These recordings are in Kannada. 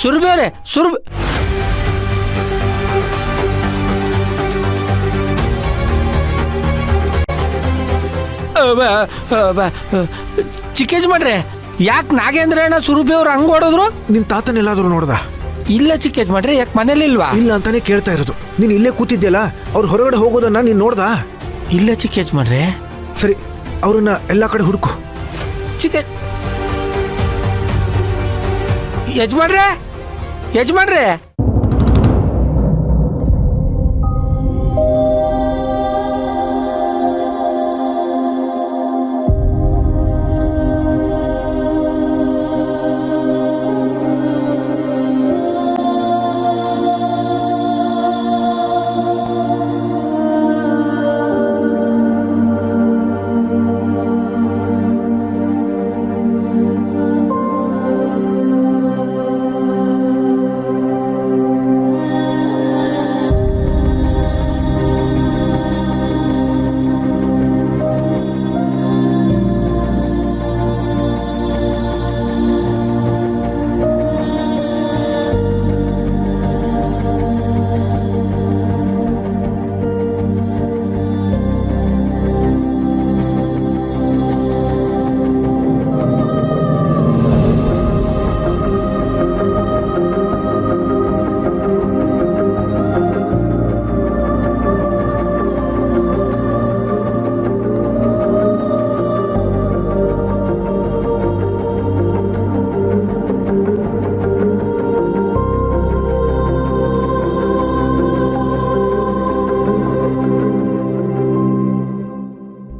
ಸುರ್ಬಿ ಅವರೇ, ಸುರ್ಬಿ ಚಿಕ್ಕ ಯಜಮಾನ್ರೆ, ಯಾಕೆ ನಾಗೇಂದ್ರ ಅಣ್ಣ ಸುರಭಿ ಅವ್ರು ಹಂಗ್ ಹೊಡೋದ್ರು? ನಿನ್ ತಾತನೆಲ್ಲಾದ್ರೂ ನೋಡ್ದ? ಇಲ್ಲ ಚಿಕ್ಕ ಯಜಮಾನ್ರೆ, ಯಾಕೆ ಮನೇಲಿ ಇಲ್ವಾ? ಇಲ್ಲ ಅಂತಾನೆ ಕೇಳ್ತಾ ಇರೋದು. ನೀನ್ ಇಲ್ಲೇ ಕೂತಿದ್ಯಲ್ಲ, ಅವ್ರು ಹೊರಗಡೆ ಹೋಗೋದನ್ನ ನೀನ್ ನೋಡ್ದ? ಇಲ್ಲ ಚಿಕ್ಕ ಯಜಮಾನ್ರೆ. ಸರಿ, ಅವ್ರನ್ನ ಎಲ್ಲಾ ಕಡೆ ಹುಡುಕು. ಚಿಕ್ಕ ಯಜಮಾನ್ರೆ, ಯಜಮಾನ್ರೆ,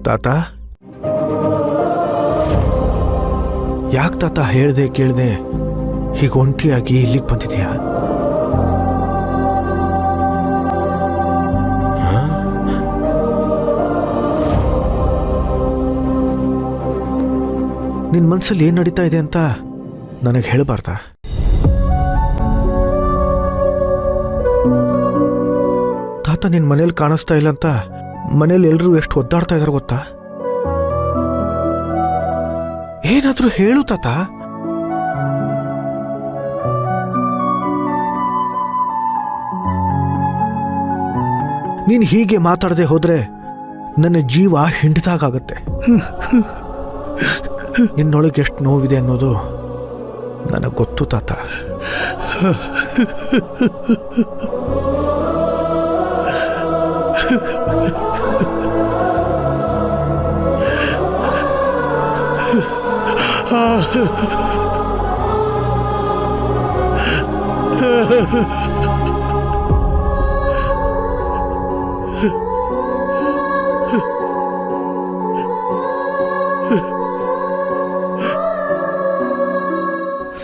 ತಾತ, ಯಾಕೆ ತಾತ ಹೇಳ್ದೆ ಕೇಳ್ದೆ ಹೀಗೆ ಒಂಟಿಯಾಗಿ ಇಲ್ಲಿಗೆ ಬಂದಿದ್ಯಾ? ನಿನ್ ಮನ್ಸಲ್ಲಿ ಏನ್ ನಡೀತಾ ಇದೆ ಅಂತ ನನಗೆ ಹೇಳಬಾರ್ದಾ? ತಾತ, ನಿನ್ ಮನೇಲಿ ಕಾಣಿಸ್ತಾ ಇಲ್ಲ ಅಂತ ಮನೇಲಿ ಎಲ್ರೂ ಎಷ್ಟು ಒದ್ದಾಡ್ತಾ ಇದಾರೆ ಗೊತ್ತಾ? ಏನಾದ್ರೂ ಹೇಳು ತಾತ. ನೀನ್ ಹೀಗೆ ಮಾತಾಡದೆ ಹೋದ್ರೆ ನನ್ನ ಜೀವ ಹಿಂಡಿದಾಗತ್ತೆ. ನಿನ್ನೊಳಗೆ ಎಷ್ಟು ನೋವಿದೆ ಅನ್ನೋದು ನನಗೆ ಗೊತ್ತು ತಾತ.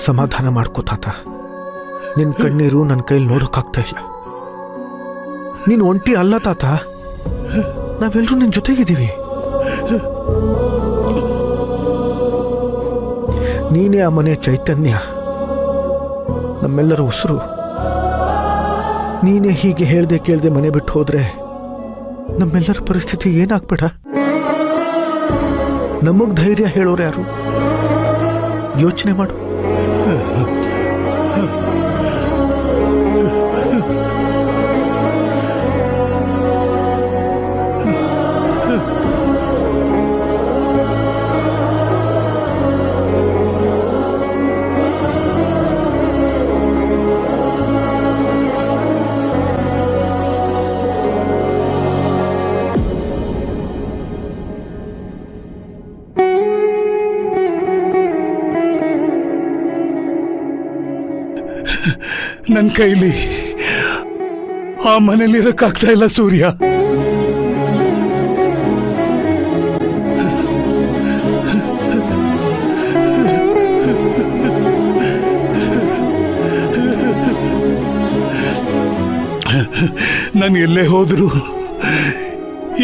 ಸಮಾಧಾನ ಮಾಡ್ಕೋ ತಾತ. ನಿನ್ ಕಣ್ಣೀರು ನನ್ನ ಕೈಲಿ ನೋಡೋಕ್ಕಾಗ್ತಾ ಇಲ್ಲ. ನೀನು ಒಂಟಿ ಅಲ್ಲ ತಾತ, ನಾವೆಲ್ಲರೂ ನಿನ್ ಜೊತೆಗಿದ್ದೀವಿ. ನೀನೇ ಆ ಮನೆ ಚೈತನ್ಯ, ನಮ್ಮೆಲ್ಲರ ಉಸಿರು. ನೀನೇ ಹೀಗೆ ಹೇಳ್ದೆ ಕೇಳ್ದೆ ಮನೆ ಬಿಟ್ಟು ಹೋದ್ರೆ ನಮ್ಮೆಲ್ಲರ ಪರಿಸ್ಥಿತಿ ಏನಾಗ್ಬೇಡ? ನಮಗ್ ಧೈರ್ಯ ಹೇಳೋರು ಯಾರು? ಯೋಚನೆ ಮಾಡು. ನನ್ನ ಕೈಲಿ ಆ ಮನೇಲಿ ಇರಕ್ಕಾಗ್ತಾ ಇಲ್ಲ ಸೂರ್ಯ. ನಾನು ಎಲ್ಲೇ ಹೋದ್ರು,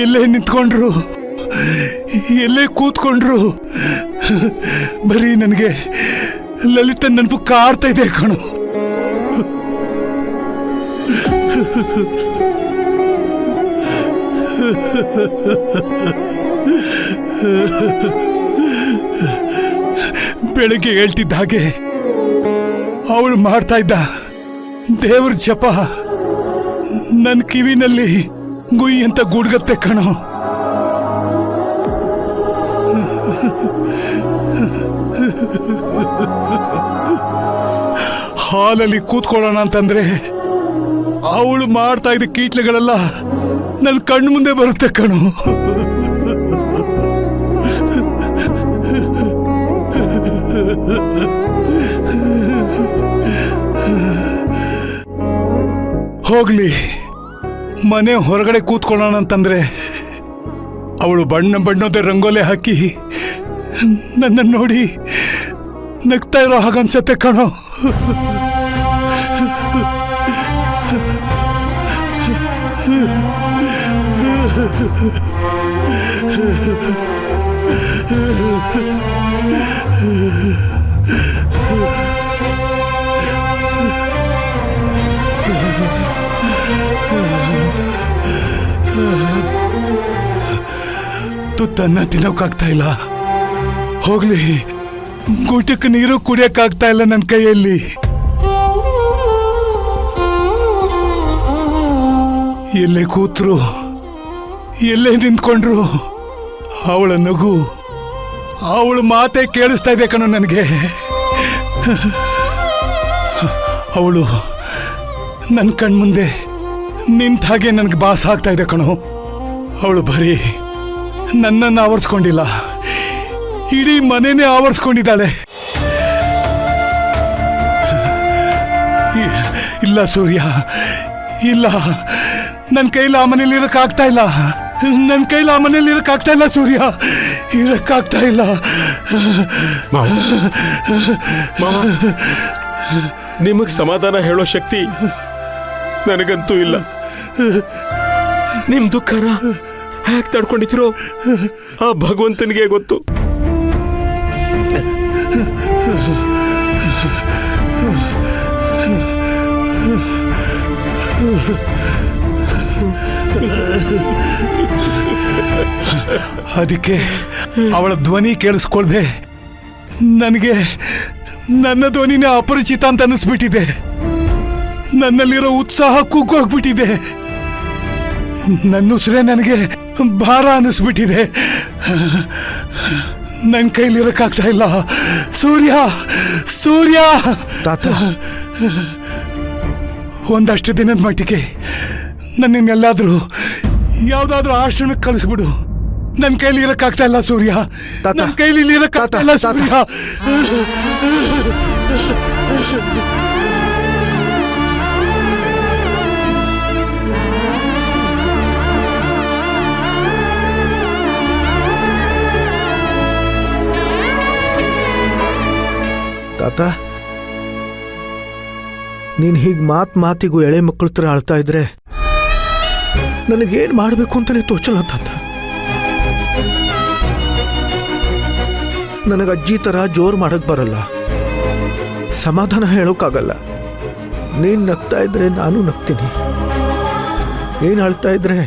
ಎಲ್ಲೇ ನಿಂತ್ಕೊಂಡ್ರು, ಎಲ್ಲೇ ಕೂತ್ಕೊಂಡ್ರು ಬರೀ ನನಗೆ ಲಲಿತ ನೆನಪು ಕಾಡ್ತಾ ಇದೆ ಕಣು. ಬೆಳಗ್ಗೆ ಹೇಳ್ತಿದ್ದ ಹಾಗೆ ಅವಳು ಮಾಡ್ತಾ ಇದ್ದ ದೇವ್ರ ಜಪ ನನ್ನ ಕಿವಿನಲ್ಲಿ ಗುಯ್ ಅಂತ ಗುಡ್ಗತ್ತೆ ಕಣೋ. ಹಾಲಲ್ಲಿ ಕೂತ್ಕೊಳ್ಳೋಣ ಅಂತಂದ್ರೆ ಅವಳು ಮಾಡ್ತಾ ಇದ್ದ ಕೀಟ್ಲೆಗಳೆಲ್ಲ ನನ್ನ ಕಣ್ಣು ಮುಂದೆ ಬರುತ್ತೆ ಕಣೋ. ಹೋಗ್ಲಿ, ಮನೆ ಹೊರಗಡೆ ಕೂತ್ಕೊಳ್ಳೋಣ ಅಂತಂದ್ರೆ ಅವಳು ಬಣ್ಣದ ರಂಗೋಲೆ ಹಾಕಿ ನನ್ನ ನೋಡಿ ನಗ್ತಾ ಇರೋ ಹಾಗನ್ಸತ್ತೆ ಕಣೋ. ತುತ್ತನ್ನ ತಿನ್ನೋಕ್ಕಾಗ್ತಾ ಇಲ್ಲ. ಹೋಗ್ಲಿ, ಗೂಟಕ್ಕೆ ನೀರು ಕುಡಿಯಕ್ಕಾಗ್ತಾ ಇಲ್ಲ ನನ್ನ ಕೈಯಲ್ಲಿ. ಎಲ್ಲೇ ಕೂತ್ರು, ಎಲ್ಲೇ ನಿಂತ್ಕೊಂಡ್ರು ಅವಳ ನಗು, ಅವಳ ಮಾತೆ ಕೇಳಿಸ್ತಾ ಇದೆ ಕಣೋ ನನಗೆ. ಅವಳು ನನ್ನ ಕಣ್ಮುಂದೆ ನಿಂತ ಹಾಗೆ ನನಗೆ ಬಾಸ ಆಗ್ತಾ ಇದೆ ಕಣೋ. ಅವಳು ಬರೀ ನನ್ನನ್ನು ಆವರಿಸ್ಕೊಂಡಿಲ್ಲ, ಇಡೀ ಮನೆನೇ ಆವರಿಸ್ಕೊಂಡಿದ್ದಾಳೆ. ಇಲ್ಲ ಸೂರ್ಯ, ಇಲ್ಲ, ನನ್ನ ಕೈಲಿ ಆ ಮನೇಲಿ ಇರಕ್ಕಾಗ್ತಾ ಇಲ್ಲ. ನನ್ನ ಕೈಲಿ ಆ ಮನೇಲಿ ಇರಕ್ಕಾಗ್ತಾ ಇಲ್ಲ ಸೂರ್ಯ, ಇರಕ್ಕಾಗ್ತಾ ಇಲ್ಲ. ನಿಮಗ್ ಸಮಾಧಾನ ಹೇಳೋ ಶಕ್ತಿ ನನಗಂತೂ ಇಲ್ಲ. ನಿಮ್ ದುಃಖನ ಹ್ಯಾಕ್ ತಡ್ಕೊಂಡಿದ್ರು ಆ ಭಗವಂತನಿಗೆ ಗೊತ್ತು. ಅದಕ್ಕೆ ಅವಳ ಧ್ವನಿ ಕೇಳಿಸ್ಕೊಳ್ದೆ ನನಗೆ ನನ್ನ ಧ್ವನಿನೇ ಅಪರಿಚಿತ ಅಂತ ಅನ್ನಿಸ್ಬಿಟ್ಟಿದೆ. ನನ್ನಲ್ಲಿರೋ ಉತ್ಸಾಹ ಕುಗ್ಗೋಗ್ಬಿಟ್ಟಿದೆ. ನನ್ನ ಉಸಿರೇ ನನಗೆ ಭಾರ ಅನ್ನಿಸ್ಬಿಟ್ಟಿದೆ. ನನ್ನ ಕೈಲಿರಕ್ಕಾಗ್ತಾ ಇಲ್ಲ ಸೂರ್ಯ, ಸೂರ್ಯ. ತಾತ, ಒಂದಷ್ಟು ದಿನದ ಮಟ್ಟಿಗೆ ನನ್ನೆಲ್ಲಾದ್ರೂ ಯಾವ್ದಾದ್ರೂ ಆಶ್ರಮಕ್ಕೆ ಕಳಿಸ್ಬಿಡು. ನನ್ನ ಕೈಲಿ ಇರಕ್ಕಾಗ್ತಾ ಇಲ್ಲ ಸೂರ್ಯ, ನನ್ನ ಕೈಲಿ ಇರಕ್ಕಾಗ್ತಾ ಇಲ್ಲ ಸೂರ್ಯ. ತಾತ, ನೀನ್ ಹೀಗೆ ಮಾತಿಗೂ ಎಳೆ ಮಕ್ಕಳ ಥರ ಆಳ್ತಾ ಇದ್ರೆ ನನಗೇನು ಮಾಡಬೇಕು ಅಂತಾನೆ ತೋಚಲ್ಲ ತಾತ. ನನಗೆ ಅಜ್ಜಿ ಥರ ಜೋರು ಮಾಡಕ್ ಬರಲ್ಲ, ಸಮಾಧಾನ ಹೇಳೋಕ್ಕಾಗಲ್ಲ. ನೀನು ನಗ್ತಾ ಇದ್ರೆ ನಾನು ನಗ್ತೀನಿ, ನೀನು ಅಳ್ತಾ ಇದ್ರೆ